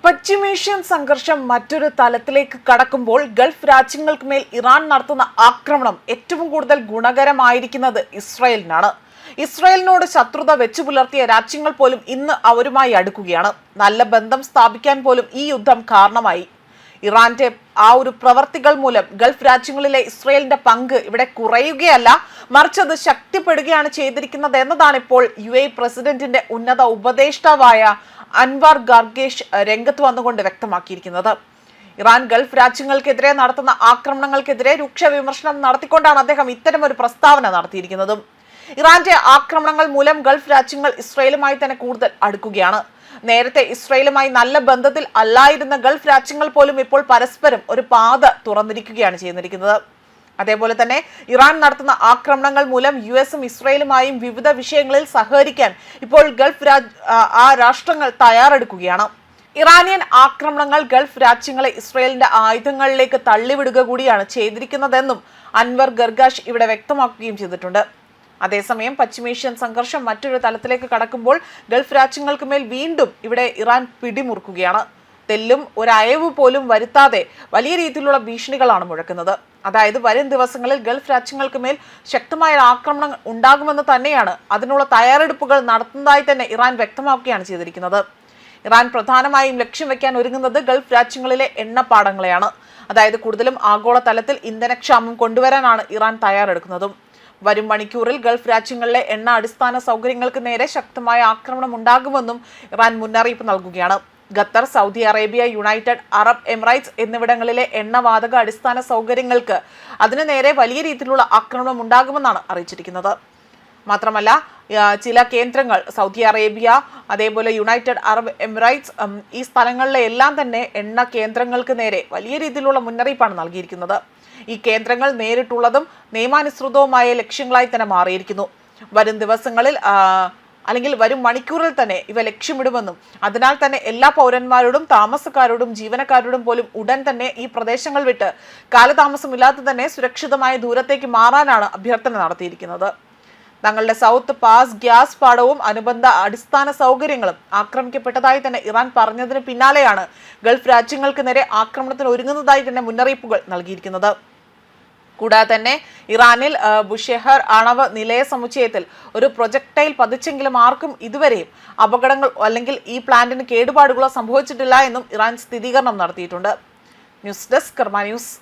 പശ്ചിമേഷ്യൻ സംഘർഷം മറ്റൊരു തലത്തിലേക്ക് കടക്കുമ്പോൾ ഗൾഫ് രാജ്യങ്ങൾക്ക് മേൽ ഇറാൻ നടത്തുന്ന ആക്രമണം ഏറ്റവും കൂടുതൽ ഗുണകരമായിരിക്കുന്നത് ഇസ്രായേലിനാണ്. ഇസ്രായേലിനോട് ശത്രുത വെച്ചു പുലർത്തിയ രാജ്യങ്ങൾ പോലും ഇന്ന് അവരുമായി അടുക്കുകയാണ്. നല്ല ബന്ധം സ്ഥാപിക്കാൻ പോലും ഈ യുദ്ധം കാരണമായി. ഇറാന്റെ ആ ഒരു പ്രവർത്തികൾ മൂലം ഗൾഫ് രാജ്യങ്ങളിലെ ഇസ്രായേലിന്റെ പങ്ക് ഇവിടെ കുറയുകയല്ല, മറിച്ച് അത് ശക്തിപ്പെടുകയാണ് ചെയ്തിരിക്കുന്നത് എന്നതാണ് ഇപ്പോൾ പ്രസിഡന്റിന്റെ ഉന്നത ഉപദേഷ്ടാവായ അൻവാർ ഗാർഗേഷ് രംഗത്ത് വന്നുകൊണ്ട് വ്യക്തമാക്കിയിരിക്കുന്നത്. ഇറാൻ ഗൾഫ് രാജ്യങ്ങൾക്കെതിരെ നടത്തുന്ന ആക്രമണങ്ങൾക്കെതിരെ രൂക്ഷ വിമർശനം നടത്തിക്കൊണ്ടാണ് അദ്ദേഹം ഇത്തരമൊരു പ്രസ്താവന നടത്തിയിരിക്കുന്നതും. ഇറാന്റെ ആക്രമണങ്ങൾ മൂലം ഗൾഫ് രാജ്യങ്ങൾ ഇസ്രായേലുമായി തന്നെ കൂടുതൽ അടുക്കുകയാണ്. നേരത്തെ ഇസ്രായേലുമായി നല്ല ബന്ധത്തിൽ അല്ലായിരുന്ന ഗൾഫ് രാജ്യങ്ങൾ പോലും ഇപ്പോൾ പരസ്പരം ഒരു പാത തുറന്നിരിക്കുകയാണ് ചെയ്യുന്നിരിക്കുന്നത്. അതേപോലെ തന്നെ ഇറാൻ നടത്തുന്ന ആക്രമണങ്ങൾ മൂലം യുഎസും ഇസ്രായേലുമായും വിവിധ വിഷയങ്ങളിൽ സഹകരിക്കാൻ ഇപ്പോൾ ഗൾഫ് രാഷ്ട്രങ്ങൾ തയ്യാറെടുക്കുകയാണ്. ഇറാനിയൻ ആക്രമണങ്ങൾ ഗൾഫ് രാജ്യങ്ങളെ ഇസ്രായേലിന്റെ ആയുധങ്ങളിലേക്ക് തള്ളിവിടുക കൂടിയാണ് ചെയ്തിരിക്കുന്നതെന്നും അൻവർ ഗർഗാഷ് ഇവിടെ വ്യക്തമാക്കുകയും ചെയ്തിട്ടുണ്ട്. അതേസമയം പശ്ചിമേഷ്യൻ സംഘർഷം മറ്റൊരു തലത്തിലേക്ക് കടക്കുമ്പോൾ ഗൾഫ് രാജ്യങ്ങൾക്ക് മേൽ വീണ്ടും ഇവിടെ ഇറാൻ പിടിമുറുക്കുകയാണ്. തെല്ലും ഒരയവ് പോലും വരുത്താതെ വലിയ രീതിയിലുള്ള ഭീഷണികളാണ് മുഴക്കുന്നത്. അതായത് വരും ദിവസങ്ങളിൽ ഗൾഫ് രാജ്യങ്ങൾക്ക് മേൽ ശക്തമായ ആക്രമണം ഉണ്ടാകുമെന്ന് തന്നെയാണ്, അതിനുള്ള തയ്യാറെടുപ്പുകൾ നടത്തുന്നതായി തന്നെ ഇറാൻ വ്യക്തമാക്കുകയാണ് ചെയ്തിരിക്കുന്നത്. ഇറാൻ പ്രധാനമായും ലക്ഷ്യം വെക്കാൻ ഒരുങ്ങുന്നത് ഗൾഫ് രാജ്യങ്ങളിലെ എണ്ണപ്പാടങ്ങളെയാണ്. അതായത് കൂടുതലും ആഗോളതലത്തിൽ ഇന്ധനക്ഷാമം കൊണ്ടുവരാനാണ് ഇറാൻ തയ്യാറെടുക്കുന്നതും. വരും മണിക്കൂറിൽ ഗൾഫ് രാജ്യങ്ങളിലെ എണ്ണ അടിസ്ഥാന സൗകര്യങ്ങൾക്ക് നേരെ ശക്തമായ ആക്രമണം ഉണ്ടാകുമെന്നും ഇറാൻ മുന്നറിയിപ്പ് നൽകുകയാണ്. Qatar, Saudi Arabia, United Arab Emirates എന്നിവിടങ്ങളിലെ എണ്ണവാതക അടിസ്ഥാന സൗകര്യങ്ങൾക്ക് അതിനു നേരെ വലിയ രീതിയിലുള്ള ആക്രമണം ഉണ്ടാകുമെന്നാണ് അറിയിച്ചിരിക്കുന്നത്. മാത്രമല്ല ചില കേന്ദ്രങ്ങൾ സൗദി അറേബ്യ, അതേപോലെ യുണൈറ്റഡ് അറബ് എമിറേറ്റ്സ്, ഈ സ്ഥലങ്ങളിലെ എല്ലാം തന്നെ എണ്ണ കേന്ദ്രങ്ങൾക്ക് നേരെ വലിയ രീതിയിലുള്ള മുന്നറിയിപ്പാണ് നൽകിയിരിക്കുന്നത്. ഈ കേന്ദ്രങ്ങൾ നേരിട്ടുള്ളതും നിയമാനുസൃതവുമായ ലക്ഷ്യങ്ങളായി തന്നെ മാറിയിരിക്കുന്നു. വരും ദിവസങ്ങളിൽ അല്ലെങ്കിൽ വരും മണിക്കൂറിൽ തന്നെ ഇവ ലക്ഷ്യമിടുമെന്നും അതിനാൽ തന്നെ എല്ലാ പൗരന്മാരോടും താമസക്കാരോടും ജീവനക്കാരോടും പോലും ഉടൻ തന്നെ ഈ പ്രദേശങ്ങൾ വിട്ട് കാലതാമസമില്ലാതെ തന്നെ സുരക്ഷിതമായ ദൂരത്തേക്ക് മാറാനാണ് അഭ്യർത്ഥന നടത്തിയിരിക്കുന്നത്. തങ്ങളുടെ സൗത്ത് പാസ് ഗ്യാസ് പാടവും അനുബന്ധ അടിസ്ഥാന സൗകര്യങ്ങളും ആക്രമിക്കപ്പെട്ടതായി തന്നെ ഇറാൻ പറഞ്ഞതിന് പിന്നാലെയാണ് ഗൾഫ് രാജ്യങ്ങൾക്ക് നേരെ ആക്രമണത്തിന് ഒരുങ്ങുന്നതായി തന്നെ മുന്നറിയിപ്പുകൾ നൽകിയിരിക്കുന്നത്. കൂടാതെ തന്നെ ഇറാനിൽ ബുഷെഹർ ആണവ നിലയ സമുച്ചയത്തിൽ ഒരു പ്രൊജക്ടൈൽ പതിച്ചെങ്കിലും ആർക്കും ഇതുവരെയും അപകടങ്ങൾ അല്ലെങ്കിൽ ഈ പ്ലാന്റിന് കേടുപാടുകളോ സംഭവിച്ചിട്ടില്ല എന്നും ഇറാൻ സ്ഥിരീകരണം നടത്തിയിട്ടുണ്ട്. ന്യൂസ് ഡെസ്ക് കർമ്മ ന്യൂസ്.